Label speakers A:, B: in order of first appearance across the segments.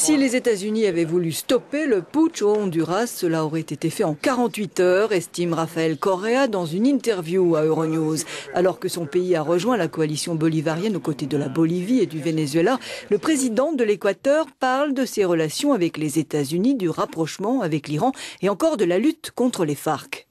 A: Si les États-Unis avaient voulu stopper le putsch au Honduras, cela aurait été fait en 48 heures, estime Rafael Correa dans une interview à Euronews. Alors que son pays a rejoint la coalition bolivarienne aux côtés de la Bolivie et du Venezuela, le président de l'Équateur parle de ses relations avec les États-Unis, du rapprochement avec l'Iran et encore de la lutte contre les FARC.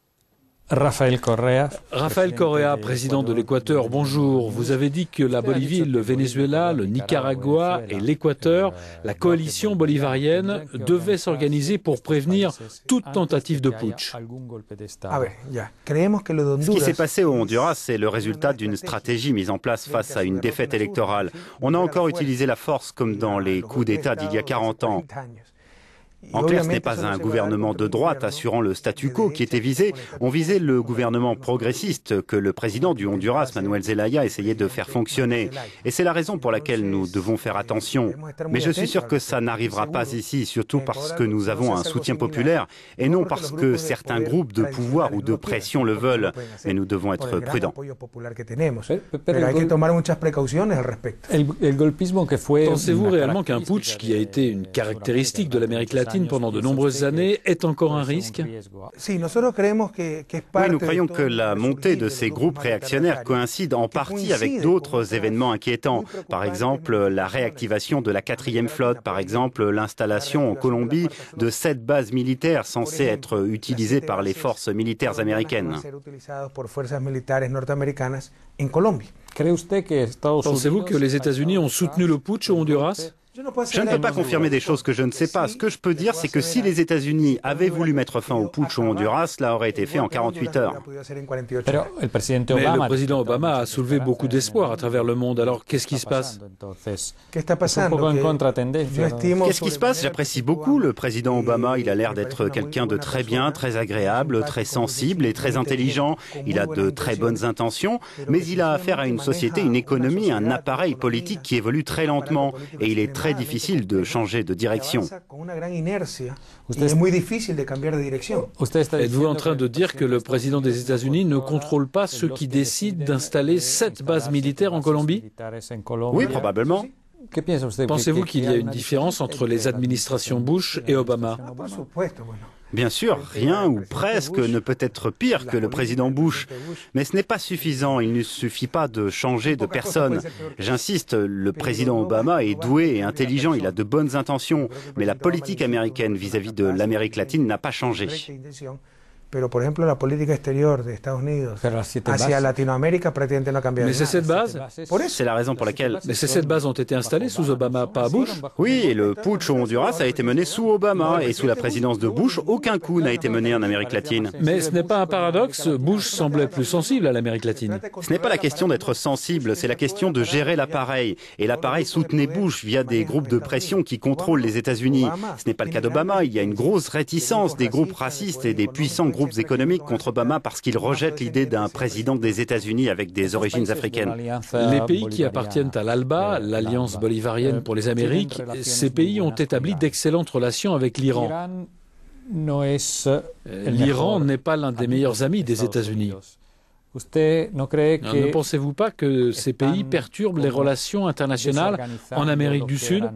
B: Rafael Correa, président de l'Équateur, bonjour. Vous avez dit que la Bolivie, le Venezuela, le Nicaragua et l'Équateur, la coalition bolivarienne, devaient s'organiser pour prévenir toute tentative de putsch.
C: Ce qui s'est passé au Honduras, c'est le résultat d'une stratégie mise en place face à une défaite électorale. On a encore utilisé la force comme dans les coups d'État d'il y a 40 ans. En clair, ce n'est pas un gouvernement de droite assurant le statu quo qui était visé. On visait le gouvernement progressiste que le président du Honduras, Manuel Zelaya, essayait de faire fonctionner. Et c'est la raison pour laquelle nous devons faire attention. Mais je suis sûr que ça n'arrivera pas ici, surtout parce que nous avons un soutien populaire et non parce que certains groupes de pouvoir ou de pression le veulent. Mais nous devons être prudents.
B: Pensez-vous réellement qu'un putsch, qui a été une caractéristique de l'Amérique latine pendant de nombreuses années, est encore un risque?
C: Oui, nous croyons que la montée de ces groupes réactionnaires coïncide en partie avec d'autres événements inquiétants. Par exemple, la réactivation de la 4e flotte, par exemple, l'installation en Colombie de 7 bases militaires censées être utilisées par les forces militaires américaines.
B: Pensez-vous que les États-Unis ont soutenu le putsch au Honduras?
C: Je ne peux pas confirmer des choses que je ne sais pas. Ce que je peux dire, c'est que si les États-Unis avaient voulu mettre fin au putsch au Honduras, cela aurait été fait en 48 heures.
B: Mais le président Obama a soulevé beaucoup d'espoir à travers le monde. Alors, qu'est-ce qui se passe?
C: Qu'est-ce qui se passe? J'apprécie beaucoup le président Obama. Il a l'air d'être quelqu'un de très bien, très agréable, très sensible et très intelligent. Il a de très bonnes intentions, mais il a affaire à une société, une économie, un appareil politique qui évolue très lentement. Et il est très difficile de changer de direction.
B: Êtes-vous en train de dire que le président des États-Unis ne contrôle pas ceux qui décident d'installer 7 bases militaires en Colombie?
C: Oui, probablement.
B: Pensez-vous qu'il y a une différence entre les administrations Bush et Obama?
C: Bien sûr, rien ou presque ne peut être pire que le président Bush. Mais ce n'est pas suffisant, il ne suffit pas de changer de personne. J'insiste, le président Obama est doué et intelligent, il a de bonnes intentions. Mais la politique américaine vis-à-vis de l'Amérique latine n'a pas changé.
B: Mais ces 7 bases?
C: C'est la raison pour laquelle...
B: Mais ces 7 bases ont été installées sous Obama, pas Bush?
C: Oui, et le putsch au Honduras a été mené sous Obama, et sous la présidence de Bush, aucun coup n'a été mené en Amérique latine.
B: Mais ce n'est pas un paradoxe, Bush semblait plus sensible à l'Amérique latine.
C: Ce n'est pas la question d'être sensible, c'est la question de gérer l'appareil. Et l'appareil soutenait Bush via des groupes de pression qui contrôlent les États-Unis. Ce n'est pas le cas d'Obama, il y a une grosse réticence des groupes racistes et des puissants groupes économiques contre Obama parce qu'il rejette l'idée d'un président des États-Unis avec des origines africaines.
B: Les pays qui appartiennent à l'ALBA, l'Alliance bolivarienne pour les Amériques, ces pays ont établi d'excellentes relations avec l'Iran. L'Iran n'est pas l'un des meilleurs amis des États-Unis. Ne pensez-vous pas que ces pays perturbent les relations internationales en Amérique du Sud?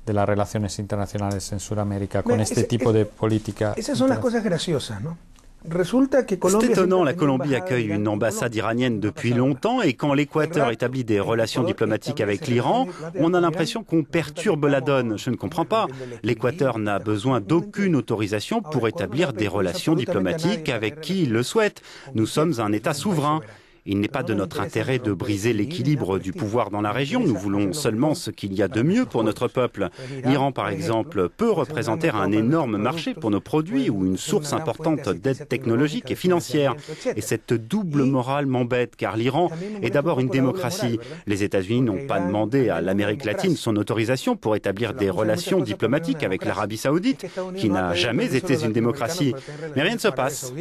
D: De las relaciones internacionales en Sudamérica con este tipo de política.
E: Esas son las cosas graciosas, ¿no?
C: C'est étonnant, la Colombie accueille une ambassade iranienne depuis longtemps et quand l'Équateur établit des relations diplomatiques avec l'Iran, on a l'impression qu'on perturbe la donne. Je ne comprends pas. L'Équateur n'a besoin d'aucune autorisation pour établir des relations diplomatiques avec qui il le souhaite. Nous sommes un État souverain. Il n'est pas de notre intérêt de briser l'équilibre du pouvoir dans la région. Nous voulons seulement ce qu'il y a de mieux pour notre peuple. L'Iran, par exemple, peut représenter un énorme marché pour nos produits ou une source importante d'aide technologique et financière. Et cette double morale m'embête, car l'Iran est d'abord une démocratie. Les États-Unis n'ont pas demandé à l'Amérique latine son autorisation pour établir des relations diplomatiques avec l'Arabie saoudite, qui n'a jamais été une démocratie. Mais rien ne se passe.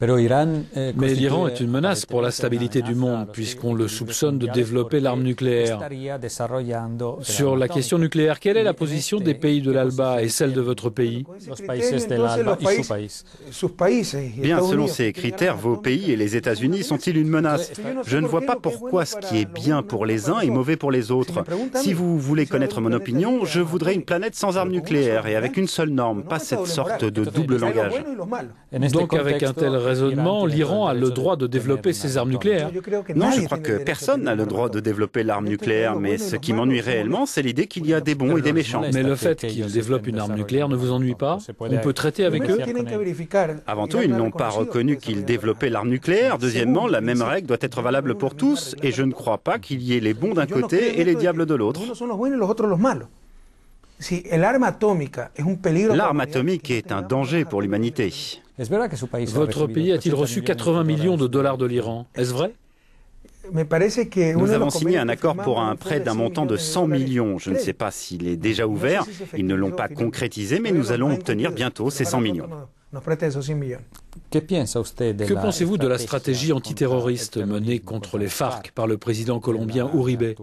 D: Pero Irán
B: Mais l'Iran est une menace pour la stabilité du monde, puisqu'on le soupçonne de développer l'arme nucléaire. Sur la question nucléaire, quelle est la position des pays de l'ALBA et celle de votre pays?
C: Bien, selon ces critères, vos pays et les États-Unis sont-ils une menace? Je ne vois pas pourquoi ce qui est bien pour les uns est mauvais pour les autres. Si vous voulez connaître mon opinion, je voudrais une planète sans armes nucléaires et avec une seule norme, pas cette sorte de double langage.
B: Donc avec un tel raisonnement, l'Iran a le droit de développer ses armes nucléaires?
C: Non, je crois que personne n'a le droit de développer l'arme nucléaire, mais ce qui m'ennuie réellement, c'est l'idée qu'il y a des bons et des méchants.
B: Mais le fait qu'ils développent une arme nucléaire ne vous ennuie pas? On peut traiter avec eux?
C: Avant tout, ils n'ont pas reconnu qu'ils développaient l'arme nucléaire. Deuxièmement, la même règle doit être valable pour tous, et je ne crois pas qu'il y ait les bons d'un côté et les diables de l'autre. L'arme atomique est un danger pour l'humanité.
B: Votre pays a-t-il reçu 80 millions de dollars de l'Iran? Est-ce vrai?
C: Nous avons signé un accord pour un prêt d'un montant de 100 millions. Je ne sais pas s'il est déjà ouvert. Ils ne l'ont pas concrétisé, mais nous allons obtenir bientôt ces 100 millions.
B: Que pensez-vous de la stratégie antiterroriste menée contre les FARC par le président colombien Uribe?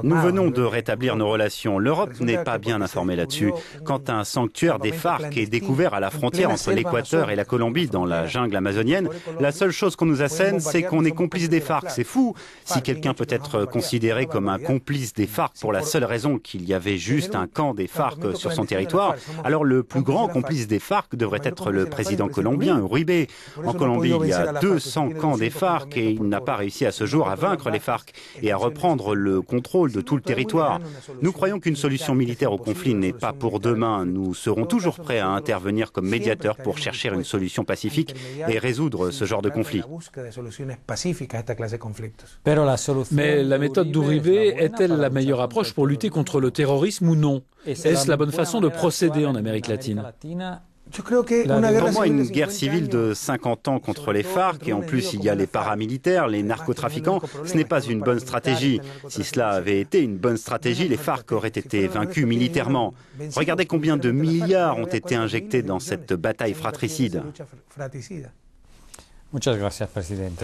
C: Nous venons de rétablir nos relations. L'Europe n'est pas bien informée là-dessus. Quand un sanctuaire des FARC est découvert à la frontière entre l'Équateur et la Colombie, dans la jungle amazonienne, la seule chose qu'on nous assène, c'est qu'on est complice des FARC. C'est fou. Si quelqu'un peut être considéré comme un complice des FARC pour la seule raison qu'il y avait juste un camp des FARC sur son territoire, alors le plus grand complice des FARC devrait être le président colombien, Uribe. En Colombie, il y a 200 camps des FARC et il n'a pas réussi à ce jour à vaincre les FARC et à reprendre le contrôle de tout le territoire. Nous croyons qu'une solution militaire au conflit n'est pas pour demain. Nous serons toujours prêts à intervenir comme médiateurs pour chercher une solution pacifique et résoudre ce genre de conflit.
B: Mais la méthode d'Uribe est-elle la meilleure approche pour lutter contre le terrorisme ou non? Est-ce la bonne façon de procéder en Amérique latine?
C: Pour moi, une guerre civile de 50 ans contre les FARC, et en plus il y a les paramilitaires, les narcotrafiquants, ce n'est pas une bonne stratégie. Si cela avait été une bonne stratégie, les FARC auraient été vaincus militairement. Regardez combien de milliards ont été injectés dans cette bataille fratricide.
D: Muchas gracias, presidente.